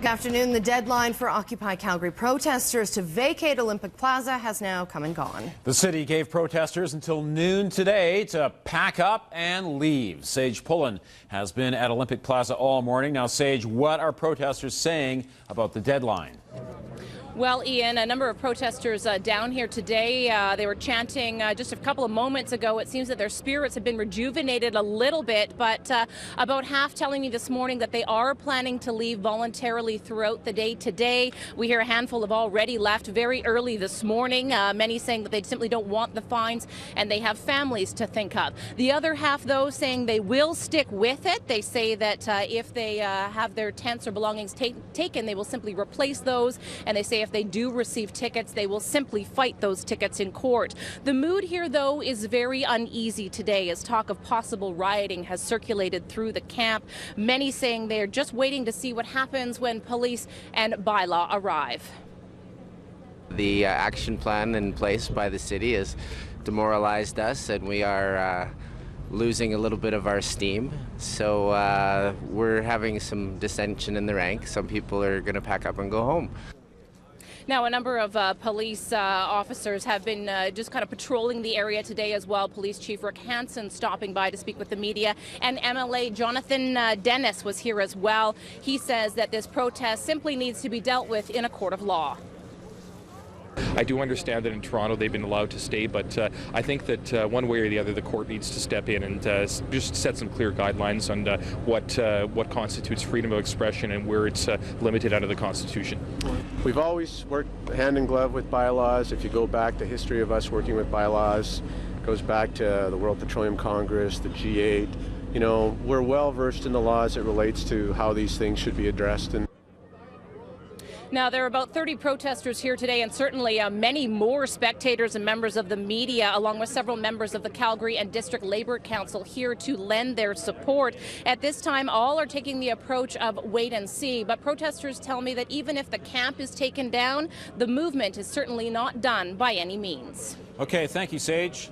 Good afternoon. The deadline for Occupy Calgary protesters to vacate Olympic Plaza has now come and gone. The city gave protesters until noon today to pack up and leave. Sage Pullen has been at Olympic Plaza all morning. Now, Sage, what are protesters saying about the deadline? Well, Ian, a number of protesters down here today, they were chanting just a couple of moments ago. It seems that their spirits have been rejuvenated a little bit, but about half telling me this morning that they are planning to leave voluntarily throughout the day today. We hear a handful have already left very early this morning, many saying that they simply don't want the fines and they have families to think of. The other half, though, saying they will stick with it. They say that if they have their tents or belongings taken, they will simply replace those, and they say if they do receive tickets, they will simply fight those tickets in court. The mood here, though, is very uneasy today as talk of possible rioting has circulated through the camp. Many saying they're just waiting to see what happens when police and bylaw arrive. The action plan in place by the city has demoralized us, and we are losing a little bit of our steam. So we're having some dissension in the ranks. Some people are going to pack up and go home. Now, a number of police officers have been just kind of patrolling the area today as well. Police Chief Rick Hansen stopping by to speak with the media, and MLA Jonathan Dennis was here as well. He says that this protest simply needs to be dealt with in a court of law. I do understand that in Toronto they've been allowed to stay, but I think that one way or the other the court needs to step in and just set some clear guidelines on what constitutes freedom of expression and where it's limited under the Constitution. We've always worked hand in glove with bylaws. If you go back, the history of us working with bylaws goes back to the World Petroleum Congress, the G8. You know, we're well versed in the law as it relates to how these things should be addressed. Now, there are about 30 protesters here today, and certainly many more spectators and members of the media, along with several members of the Calgary and District Labour Council here to lend their support. At this time, all are taking the approach of wait and see, but protesters tell me that even if the camp is taken down, the movement is certainly not done by any means. Okay, thank you, Sage.